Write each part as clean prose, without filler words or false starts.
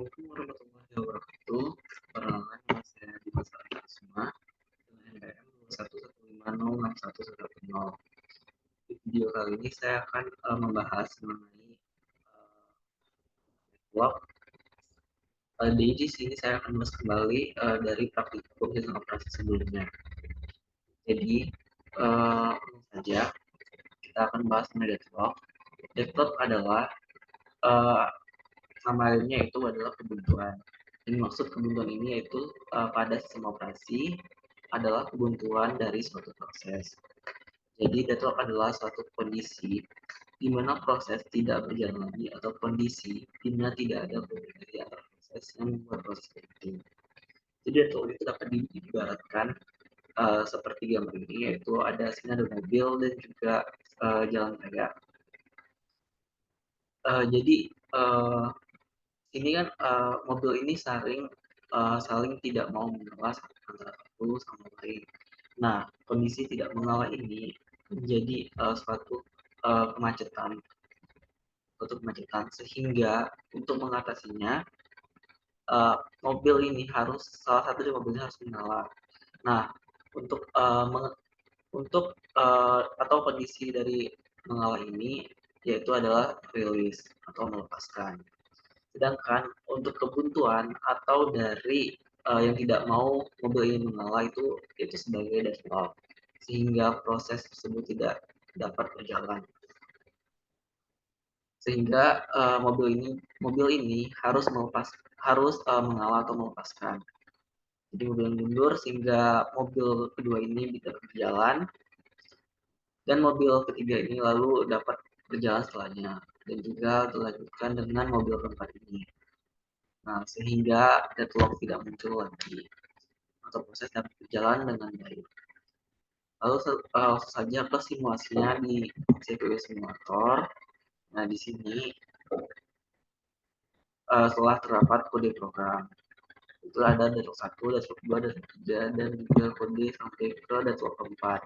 Assalamualaikum warahmatullahi wabarakatuh. Perkenalkan, nama saya Dimas Kusuma dengan NPM 211506110. Di video kali ini saya akan membahas mengenai network. Di sini saya akan bahas kembali dari praktikum sistem operasi sebelumnya. Jadi, langsung saja kita akan bahas mengenai network. Network adalah nama lainnya itu adalah kebuntuan. Yang maksud kebuntuan ini yaitu pada sistem operasi adalah kebuntuan dari suatu proses. Jadi network adalah suatu kondisi di mana proses tidak berjalan lagi atau kondisi di mana tidak ada komunikasi antar proses yang membuat proses penting. Jadi network itu dapat diibaratkan seperti gambar ini, yaitu ada skenario mobil dan juga jalan raya. Jadi ini kan mobil ini saling tidak mau mengalah antara satu sama lain. Nah, kondisi tidak mengalah ini menjadi kemacetan sehingga untuk mengatasinya mobil ini salah satu dari mobilnya harus mengalah. Nah, untuk atau kondisi dari mengalah ini yaitu adalah release atau melepaskan. Sedangkan untuk kebuntuan atau dari yang tidak mau mobil ini mengalah itu sebagai deadlock, sehingga proses tersebut tidak dapat berjalan. Sehingga mobil ini harus mengalah atau melepaskan. Jadi mobil yang mundur sehingga mobil kedua ini bisa berjalan dan mobil ketiga ini lalu dapat berjalan setelahnya dan juga dilanjutkan dengan mobil keempat ini. Nah, sehingga deadlock tidak muncul lagi atau proses dapat berjalan dengan baik. Lalu langsung saja ke simulasinya di CPU simulator. Nah, di sini setelah terdapat kode program, itu ada deadlock 1, deadlock 2, deadlock 3, dan juga kode sampai ke deadlock 4.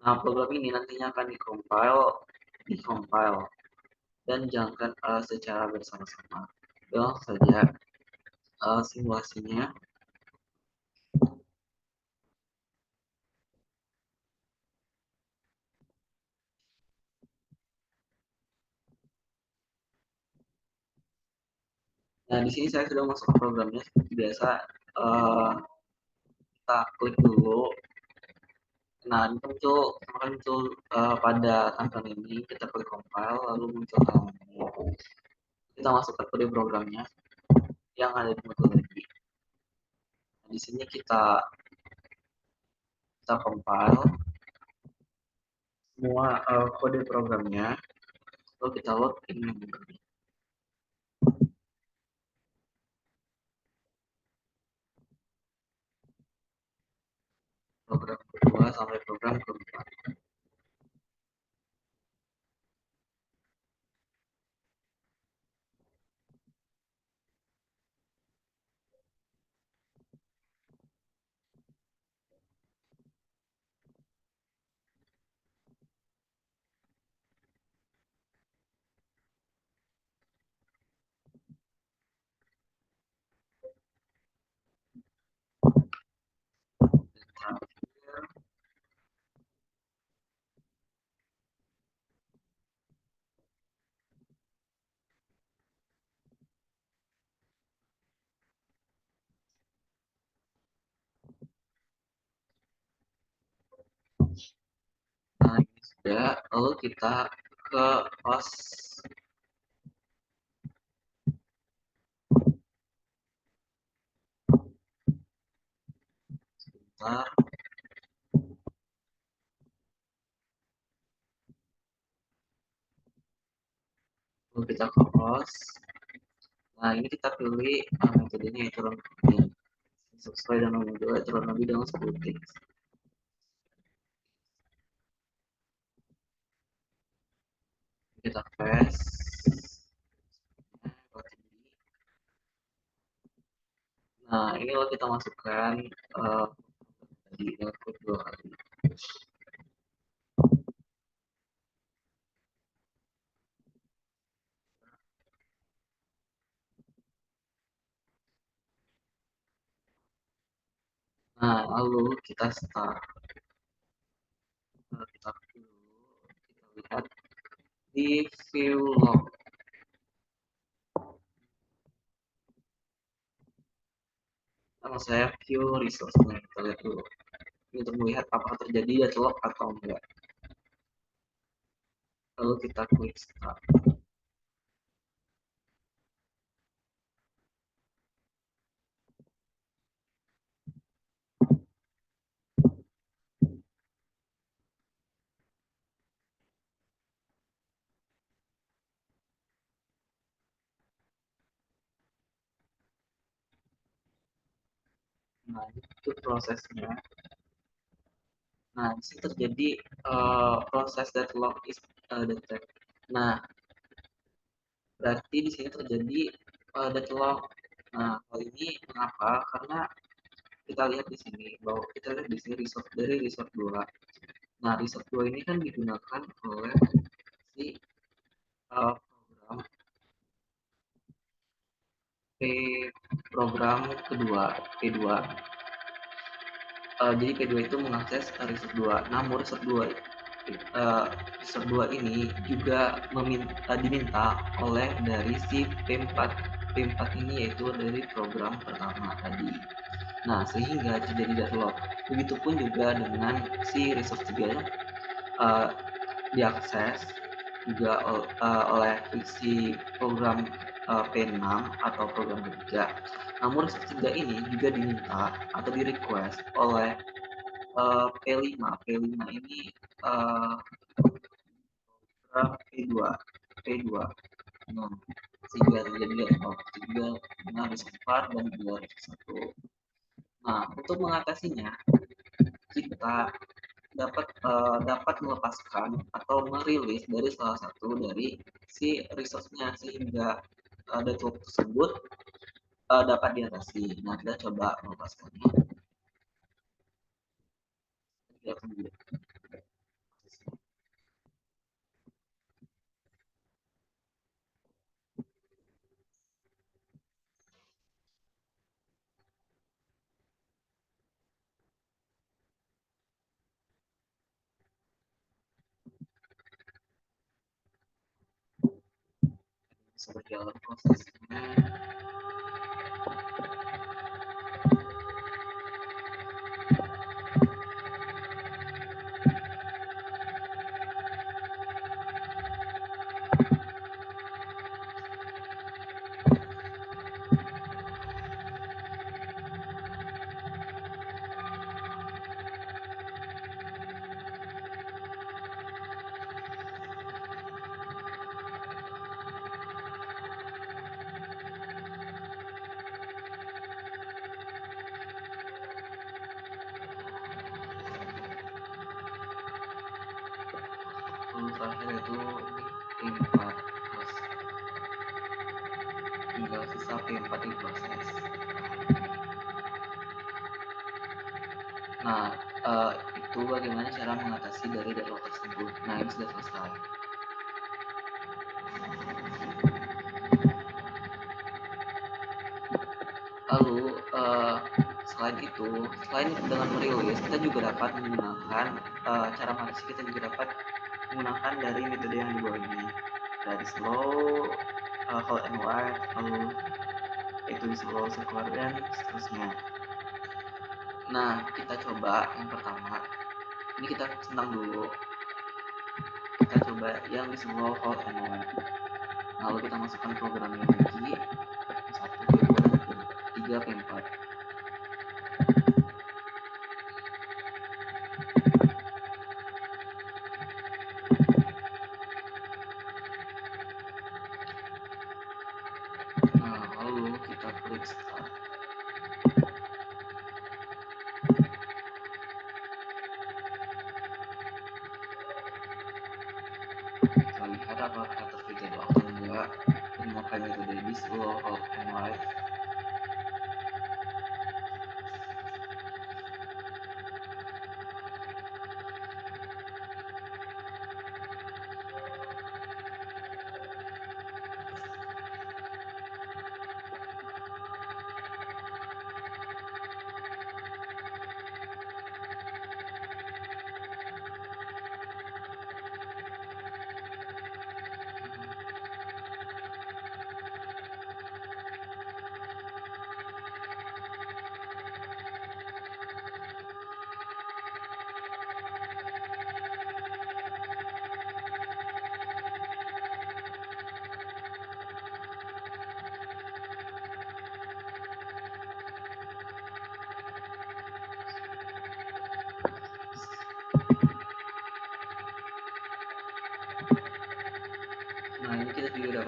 Nah, program ini nantinya akan dikompil dan dijalankan secara bersama-sama. Langsung saja simulasinya. Nah, di sini saya sudah masuk ke programnya seperti biasa. Kita klik dulu. Nah, ini muncul pada tampilan ini. Kita klik compile, lalu muncul halamannya. Kita masuk ke kode programnya yang ada di metodologi. Nah, di sini kita compile semua kode programnya, lalu kita login membernya. Program kedua sampai program keempat. Nah, ini sudah. Lalu kita ke host. Sebentar. Lalu kita ke host. Nah, ini kita pilih metodenya yaitu run login. Sesuai dengan modul yaitu run login dengan 10 detik. Kita paste. Nah, ini lalu kita masukkan di output 2 kali. Nah, lalu kita start. Kita lihat di view log. Kalau saya view resource-nya, kita lihat dulu. Ini untuk melihat apakah terjadi deadlock atau enggak. Lalu kita klik start. Nah, itu prosesnya. Nah, di sini terjadi proses deadlock is detect. Nah, berarti di sini terjadi deadlock. Nah, hal ini mengapa? Karena kita lihat di sini bahwa kita lihat di sini resource dari resource 2. Nah, resource 2 ini kan digunakan oleh si program P program kedua P2. Jadi P2 itu mengakses resource 2. Namun resource 2 ini juga diminta oleh dari si P4. P4 ini yaitu dari program pertama tadi. Nah, sehingga terjadi deadlock. Begitupun juga dengan si resource 3 diakses juga oleh si program P6 atau program kerja. Namun resource 3 ini juga diminta atau di request oleh P5. P5 ini P2 P2. Nah, sehingga terjadi deadlock sehingga harus cepat dan juga harus satu. Nah, untuk mengatasinya kita dapat melepaskan atau merilis dari salah satu dari si resource-nya sehingga deadlock tersebut dapat diatasi. Nah, kita coba melepaskannya. Kita tunggu. Bisa berjalan prosesnya. Terakhir itu P4 tinggal sisa P4 di proses. Nah, itu bagaimana cara mengatasi dari deadlock tersebut. Nah, ini sudah selesai. Lalu selain dengan merilis, kita juga dapat menggunakan cara mengatasi, kita juga dapat menggunakan dari metode yang di bawah ini, dari slow, hold and wait, lalu itu slow circular dan seterusnya. Nah, kita coba yang pertama. Ini kita centang dulu. Kita coba yang di slow, hold and wait. Lalu kita masukkan programnya lagi. 1, 2, 3, P4. Nah, lalu kita klik start. Kita lihat apakah terjadi atau enggak memakai metode di slow, hold and wait.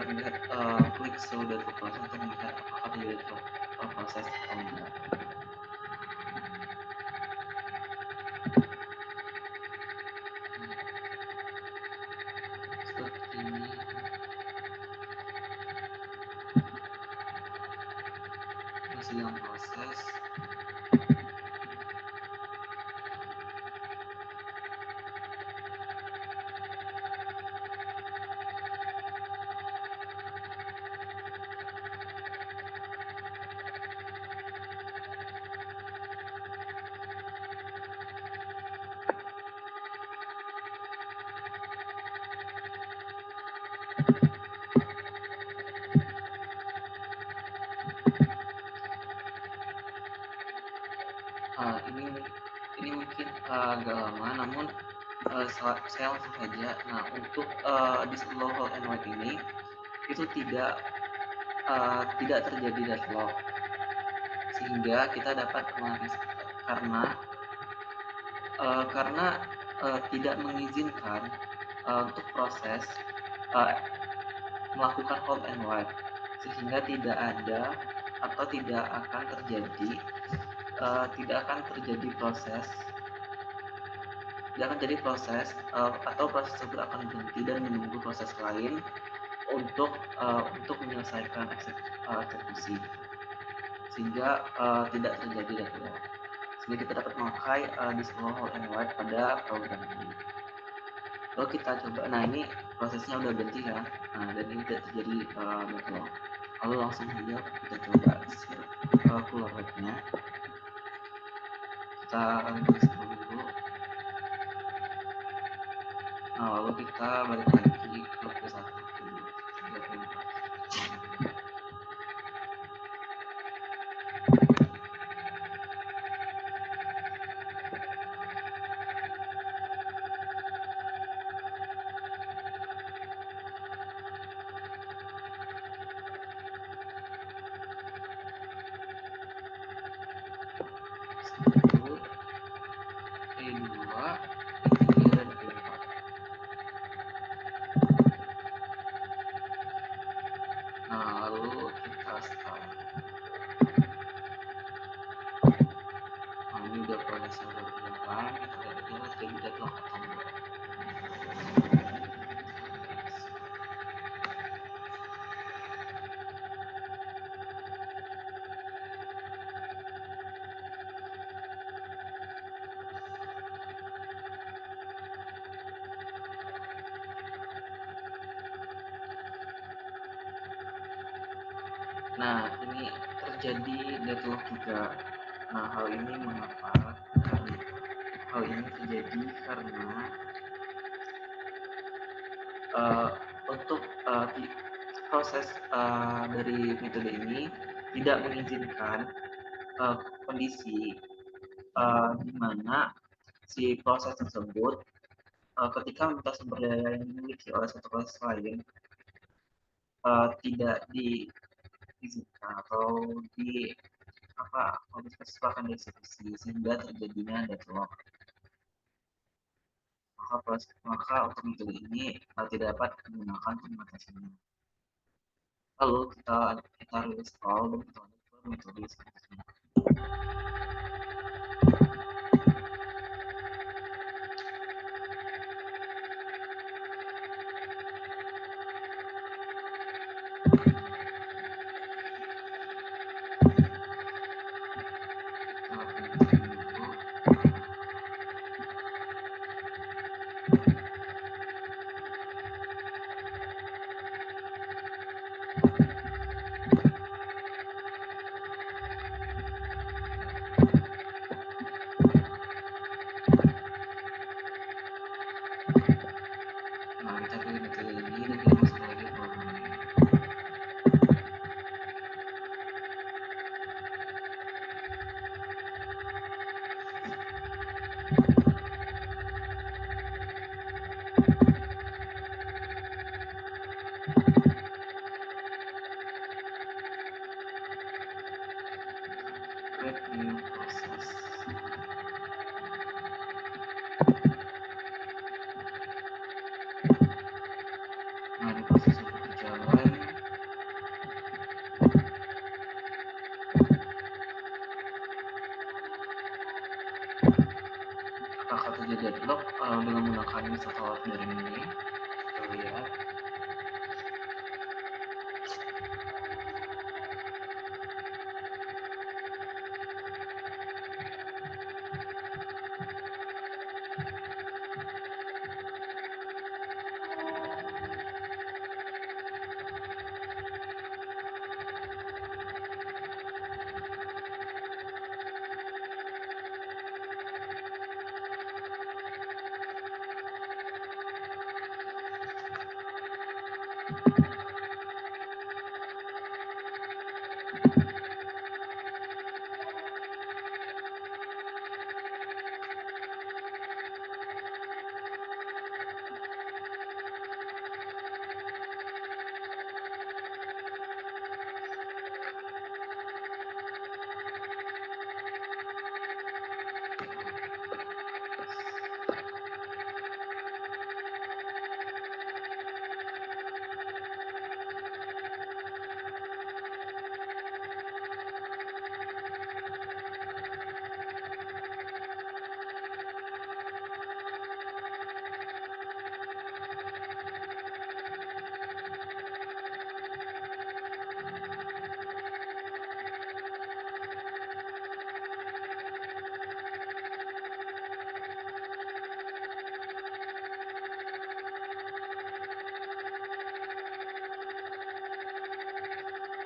akan melihat klik slow develop process untuk melihat apakah terjadi proses atau enggak. Seperti ini. Masih dalam proses. Ini mungkin agak lama, namun saya langsung saja. Nah, untuk di slow hold and wait ini itu tidak terjadi deadlock, sehingga kita dapat karena tidak mengizinkan untuk proses melakukan hold and wait, sehingga tidak ada atau tidak akan terjadi proses atau proses tersebut akan berhenti dan menunggu proses lain untuk menyelesaikan eksekusi, sehingga tidak terjadi deadlock, sehingga kita dapat memakai di slow hold and wait pada program ini. Lalu kita coba, nah ini prosesnya udah berhenti kan, dan ini tidak terjadi deadlock. Lalu langsung saja kita coba circular-nya. Kita unlist dulu. Nah, lalu kita balik lagi ke 1, 2, 3, 4. Nah, lalu kita start. Nah, ini udah prosesnya udah berjalan, kita lihat aja jadi deadlock atau enggak. Nah, ini terjadi deadlock juga. Nah, hal ini mengapa? Hal ini terjadi karena untuk proses dari metode ini tidak mengizinkan kondisi di mana si proses tersebut ketika meminta sumber daya yang dimiliki oleh suatu proses lain tidak diizinkan atau dispesifikasikan dieksekusi, sehingga terjadinya deadlock. Maka untuk metode ini tidak dapat menggunakan untuk mengatasinya. Lalu kita rilis all dan kita lanjut ke metode selanjutnya. dengan menggunakan wisatawan daring ini. Kita lihat.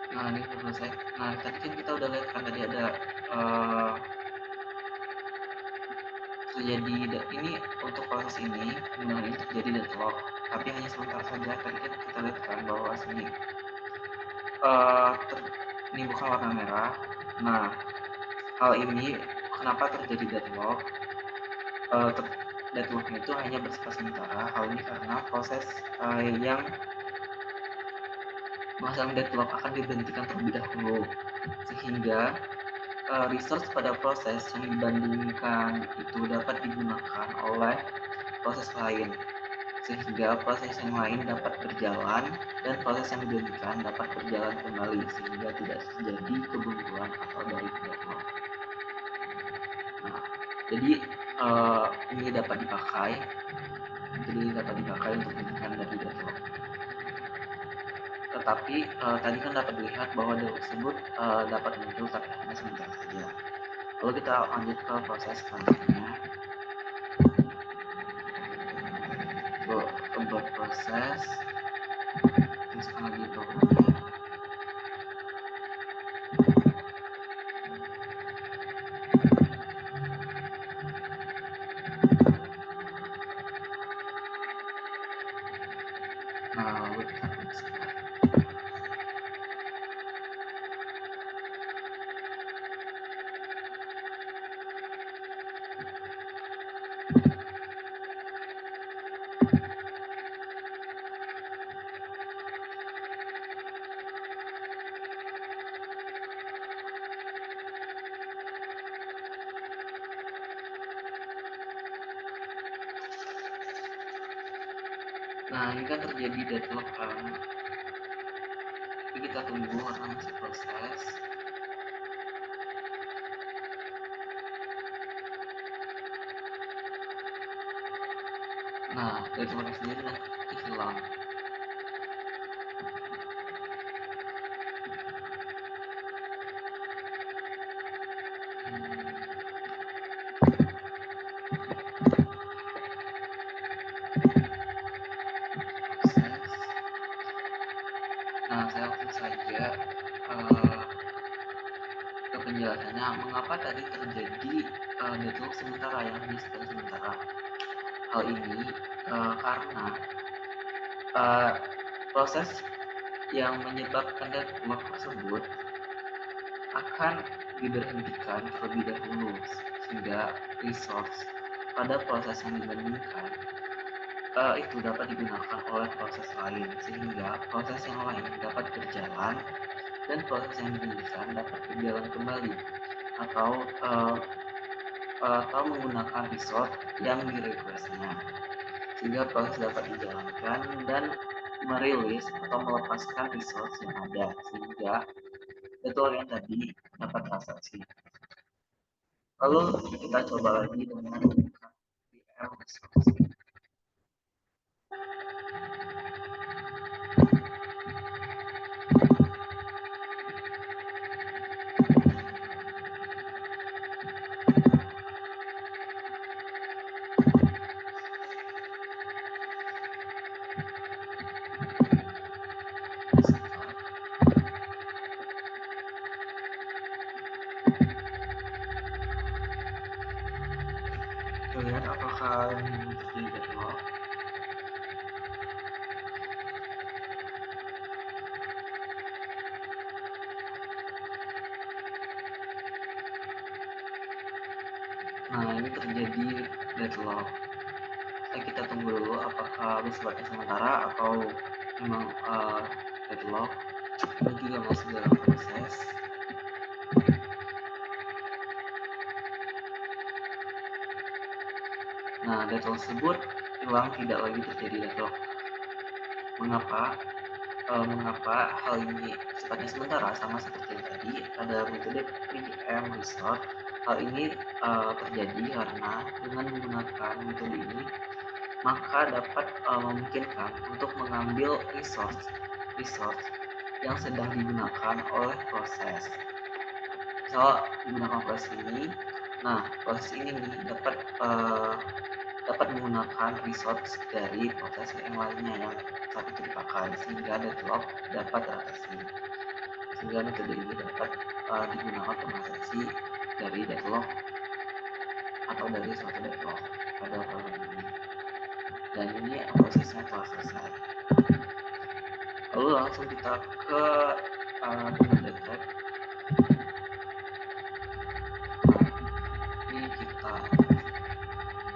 Nah, ini sudah selesai. Nah, tadi kan kita udah lihat kan tadi ada terjadi ini untuk proses ini penggunaan ini terjadi deadlock, tapi hanya sebentar saja. Tadi kan kita lihat kan bahwa sini menimbulkan warna merah. Nah, hal ini kenapa terjadi deadlock? Deadlocknya itu hanya bersifat sementara. Hal ini karena proses yang menghasilkan deadlock akan diberhentikan terlebih dahulu, sehingga research pada proses yang dibandingkan itu dapat digunakan oleh proses lain, sehingga proses yang lain dapat berjalan dan proses yang dibandingkan dapat berjalan kembali, sehingga tidak terjadi kebuntuan atau dari deadlock. Nah, jadi ini dapat dipakai untuk menghentikan dari deadlock. Tetapi tadi kan dapat dilihat bahwa deadlock tersebut dapat muncul tapi hanya sebentar saja. Lalu kita lanjut ke proses selanjutnya, ke proses tuliskan lagi programnya. Nah, lalu kita tuliskan. Nah, ini kan terjadi deadlock kan. Jadi kita tunggu karena masih proses. Nah, deadlock sendiri nanti hilang. Nah, saya langsung saja ke penjelasannya mengapa tadi terjadi deadlock sementara yang disebut sementara. Hal ini karena proses yang menyebabkan deadlock tersebut akan diberhentikan terlebih dahulu, sehingga resource pada proses yang dibandingkan itu dapat digunakan oleh proses lain, sehingga proses yang lain dapat berjalan dan proses yang dibandingkan dapat berjalan kembali, atau menggunakan resource yang di-requestnya, sehingga proses dapat dijalankan dan merilis atau melepaskan resource yang ada, sehingga deadlock yang tadi dapat transaksi. Lalu kita coba lagi dengan VM resource. Kita lihat apakah ini terjadi deadlock. Nah, ini terjadi deadlock. Kita tunggu dulu apakah bersifatnya sementara atau memang deadlock. Ini juga masih dalam proses. Nah, data tersebut hilang, tidak lagi terjadi deadlock. Mengapa hal ini sifatnya sementara, sama seperti yang tadi pada metode preempt restart. Hal ini terjadi karena dengan menggunakan metode ini maka dapat memungkinkan untuk mengambil resource yang sedang digunakan oleh proses. Misal menggunakan proses ini, nah proses ini dapat menggunakan resource dari proses yang lainnya yang saat itu dipakai, sehingga deadlock dapat teratasi. Sehingga metode ini dapat digunakan untuk mengatasi dari deadlock atau dari suatu deadlock pada program ini. Dan ini prosesnya telah selesai. Lalu langsung kita ke detect. Ini kita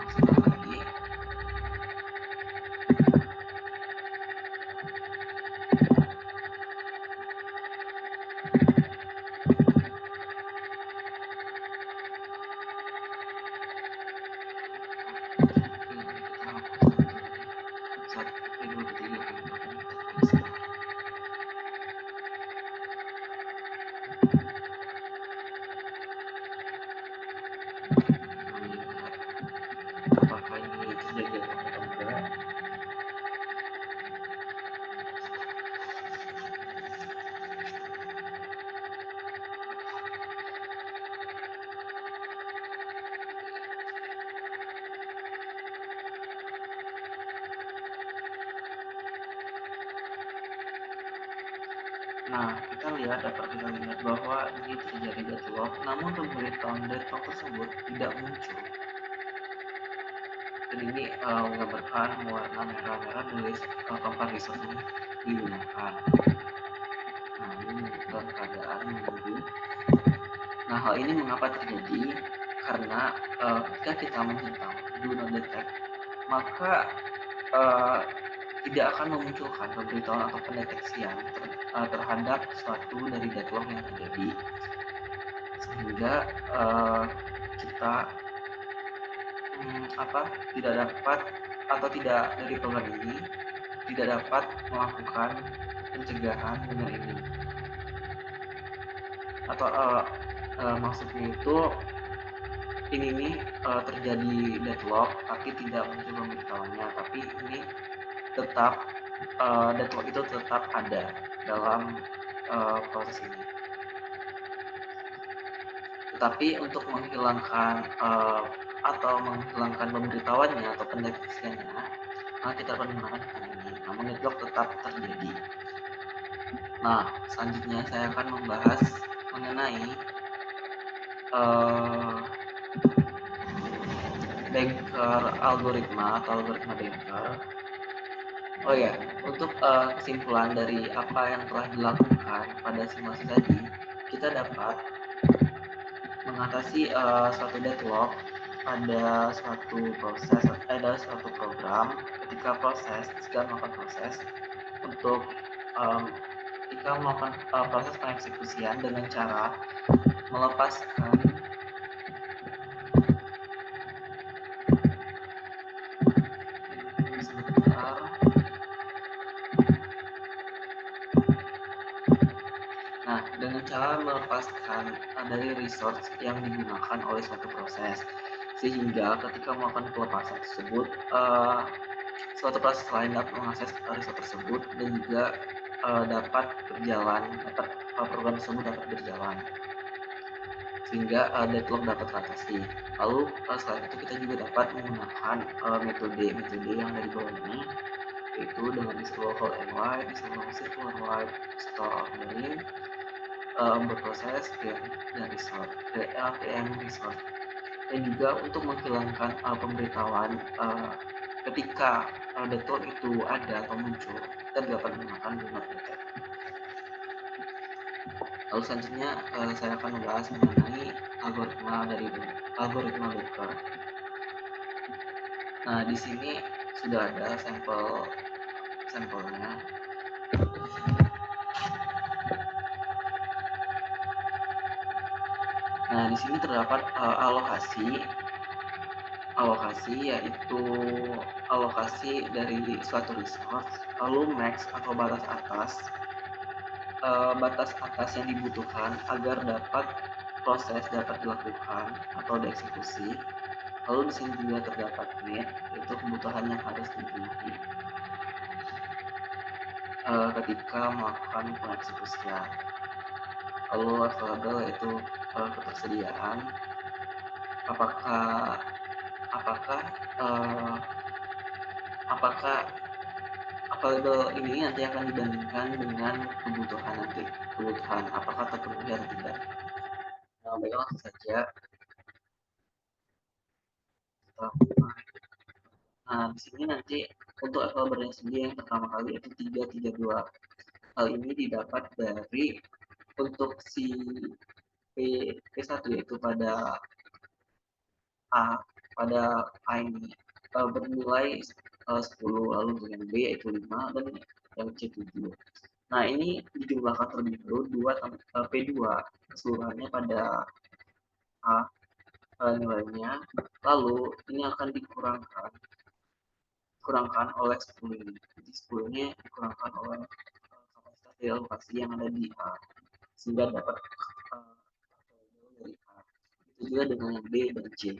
masukkan lagi. Apakah ini terjadi atau enggak? Nah, dapat kita lihat bahwa ini terjadi deadlock, namun pemberitahuan deadlock tersebut tidak muncul. Dan ini menggambarkan warna merah-merah dari comparison ini digunakan. Nah, ini dalam keadaan menunggu. Nah, hal ini mengapa terjadi? Karena ketika kita menghitam do not detect, maka tidak akan memunculkan pemberitahuan atau pendeteksian terhadap suatu dari deadlock yang terjadi, sehingga kita tidak dapat atau tidak dari program ini tidak dapat melakukan pencegahan dengan ini, atau maksudnya itu ini terjadi deadlock tapi tidak muncul pemberitahuannya, tapi ini tetap deadlock itu tetap ada dalam proses ini. Tetapi untuk menghilangkan atau menghilangkan pemberitahuannya atau pendeteksiannya, kita akan menggunakan ini, namun deadlock tetap terjadi. Nah, selanjutnya saya akan membahas mengenai Banker algoritma atau algoritma Banker. Oh ya, untuk kesimpulan dari apa yang telah dilakukan pada simulasi tadi, kita dapat mengatasi suatu deadlock pada suatu proses, ada suatu program ketika sedang melakukan proses untuk ketika melakukan proses pengeksekusian dengan cara melepaskan sebentar. Nah, dengan cara melepaskan dari resource yang digunakan oleh suatu proses, sehingga ketika melakukan pelepasan tersebut, suatu proses lain dapat mengakses resource tersebut dan juga dapat berjalan, program tersebut dapat berjalan sehingga deadlock dapat teratasi. Lalu selain itu kita juga dapat menggunakan metode yang dari bawah ini, yaitu dengan install whole and wide, install circular wide, store marine, berproses dan result, PM result, dan juga untuk menghilangkan pemberitahuan ketika deadlock itu ada atau muncul, kita dapat menggunakan do not detect. Lalu selanjutnya saya akan membahas mengenai algoritma Docker. Nah, di sini sudah ada sampelnya. Nah, di sini terdapat alokasi yaitu alokasi dari suatu resource, lalu max atau batas atas yang dibutuhkan agar proses dapat dilakukan atau dieksekusi. Lalu di sini juga terdapat need, yaitu kebutuhan yang harus dipenuhi ketika melakukan pengeksekusian. Lalu available yaitu ketersediaan, apakah apakah uh, apakah available ini nanti akan dibandingkan dengan kebutuhan apakah terpenuhi atau tidak. Nah, baik, langsung saja. Nah, di sini nanti untuk available sendiri yang pertama kali itu 332. Hal ini didapat dari untuk si P1 yaitu pada A ini bernilai 10, lalu dengan B yaitu 5 dan yang C 7. Nah, ini dijumlahkan terlebih dahulu P2 keseluruhannya pada A nilainya, lalu ini akan dikurangkan oleh 10 ini. Jadi 10 ini dikurangkan oleh kapasitas alokasi yang ada di A sehingga dapat dari A. Itu juga dengan yang B dan C.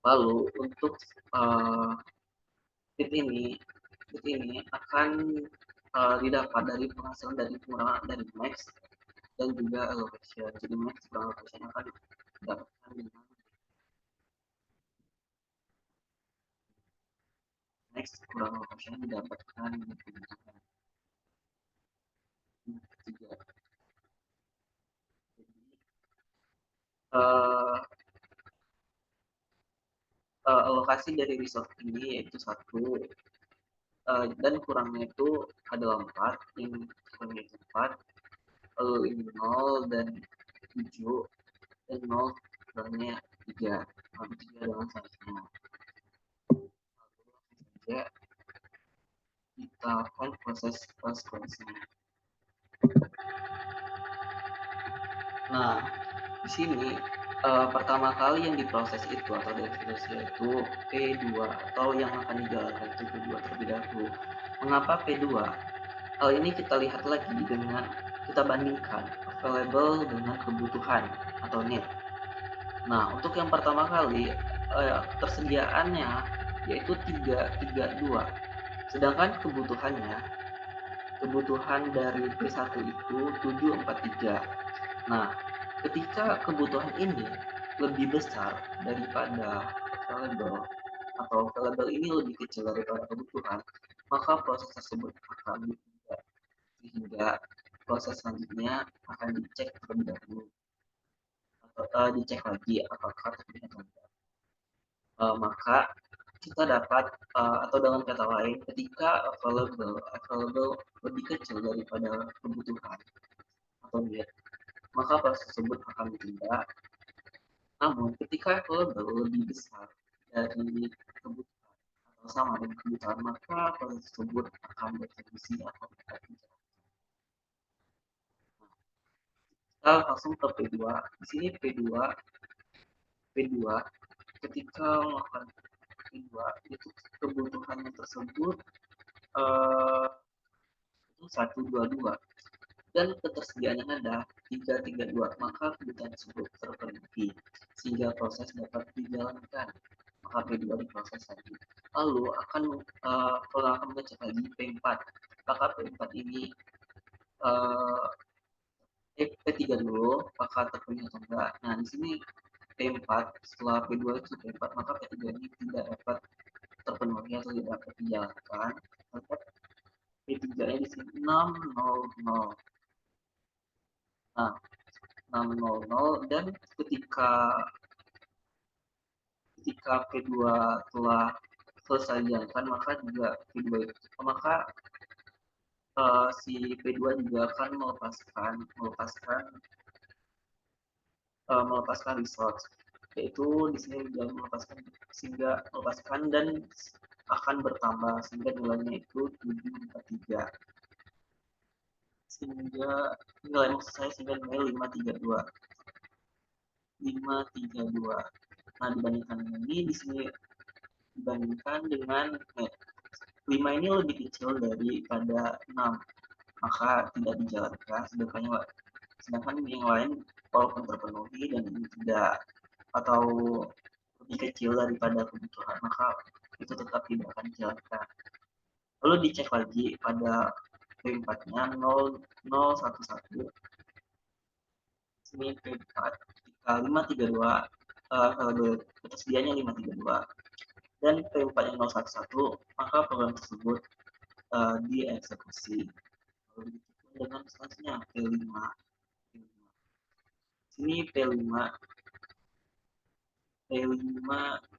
Lalu untuk fit ini akan didapat dari penghasilan dari pengurangan dari max dan juga allocation. Jadi max kurang allocation akan didapatkan dengan max kurang allocation didapatkan dengan kebutuhan tiga. Jadi uh, alokasi dari resource ini yaitu 1, dan kurangnya itu adalah 4, yang kurangnya itu 4, lalu ini 0 dan 7, dan 0 kurangnya 3, lalu 3 dengan seharusnya. Lalu saja kita akan proses konsekuensinya. Nah, di sini pertama kali yang diproses itu atau dieksekusi itu P2 atau yang akan dijalankan itu P2 terlebih dahulu. Mengapa P2? Hal ini kita lihat lagi dengan kita bandingkan available dengan kebutuhan atau need. Nah, untuk yang pertama kali tersediaannya yaitu 332. Sedangkan kebutuhan dari P1 itu 743. Nah, ketika kebutuhan ini lebih besar daripada available atau available ini lebih kecil daripada kebutuhan, maka proses tersebut akan ditunda sehingga proses selanjutnya akan dicek terlebih dahulu atau dicek lagi apakah terpenuhi atau tidak. Maka kita dapat atau dengan kata lain ketika available lebih kecil daripada kebutuhan atau need, maka proses tersebut akan ditunda. Namun ketika available lebih besar dari kebutuhan atau sama dengan kebutuhan, maka proses tersebut akan dieksekusi atau tidak. Kita langsung ke P2. Di sini P2 ketika melakukan P2 itu kebutuhannya tersebut itu 122. dan ketersediaannya ada 332, maka kebutuhan tersebut terpenuhi sehingga proses dapat dijalankan, maka P2 diproses lagi. Lalu kalau akan mengecek lagi P4, apakah P4 ini uh, P3 dulu apakah terpenuhi atau enggak. Nah di sini P4 setelah P2 itu P4, maka P3 ini tidak dapat terpenuhi atau tidak dapat dijalankan. Maka P3 nya di sini 600. Nah 600, dan ketika ketika P2 telah selesai dijalankan, maka juga P2 maka si P2 juga akan melepaskan resource, yaitu di sini dia melepaskan sehingga melepaskan dan akan bertambah sehingga nilainya itu 743, sehingga nilai maksud saya sehingga nilai 532. Nah dibandingkan ini di sini dibandingkan dengan 5 ini lebih kecil daripada 6, maka tidak dijalankan, sedangkan yang lain walaupun terpenuhi dan ini tidak atau lebih kecil daripada kebutuhan, maka itu tetap tidak akan dijalankan. Lalu dicek lagi pada P4 nya 0011, ini P4 ketika 532, ketersediaannya 532 dan P4 nya 011, maka program tersebut dieksekusi. Lalu dengan selanjutnya P5, sini P5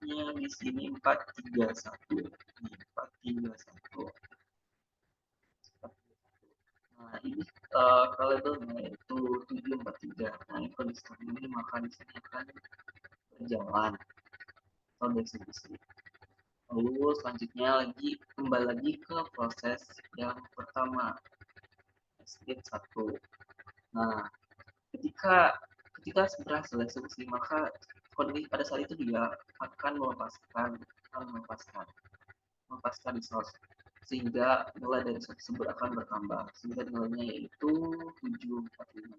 nya di sini 431, 431. Nah ini labelnya itu 743. Nah ini kalau ini maka di sini akan berjalan atau dieksekusi. Lalu selanjutnya kembali lagi ke proses yang pertama, step 1. Nah ketika berhasil eksekusi, maka kondisi pada saat itu dia akan melepaskan resource sehingga nilai dari resource tersebut akan bertambah sehingga nilainya yaitu 745.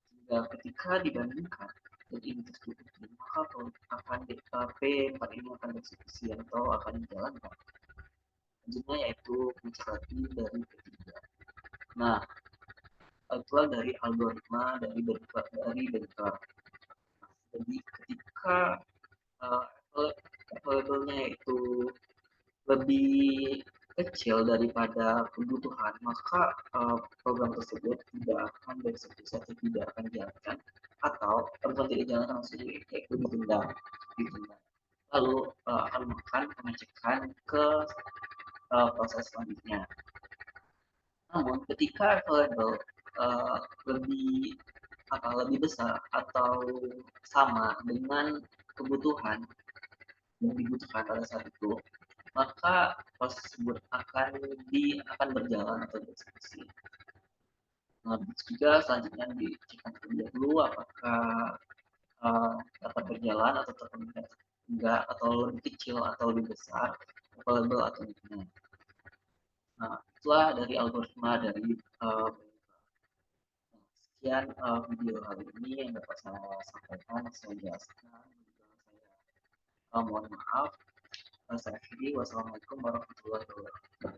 Sehingga ketika dibandingkan dan ini tersebut, maka akan P4 ini akan dieksekusi atau akan dijalankan. Selanjutnya yaitu mencari dari P3. Nah itulah dari algoritma dari Baker. Jadi ketika levelnya itu lebih kecil daripada kebutuhan, maka program tersebut tidak akan dieksekusi atau tidak akan dijalankan, atau bukan tidak dijalankan, maksudnya yaitu ditunda. Lalu akan pengecekan ke proses selanjutnya. Namun ketika level lebih lebih besar atau sama dengan kebutuhan yang dibutuhkan pada saat itu, maka proses tersebut akan berjalan atau dieksekusi. Nah, juga selanjutnya dicek terlebih dahulu apakah dapat berjalan atau tetap enggak, atau lebih kecil atau lebih besar, available atau tidak. Nah, itulah dari algoritma dari sekian video kali ini yang dapat saya sampaikan, saya jelaskan. Saya mohon maaf. Saya akhiri. Wassalamualaikum warahmatullahi wabarakatuh.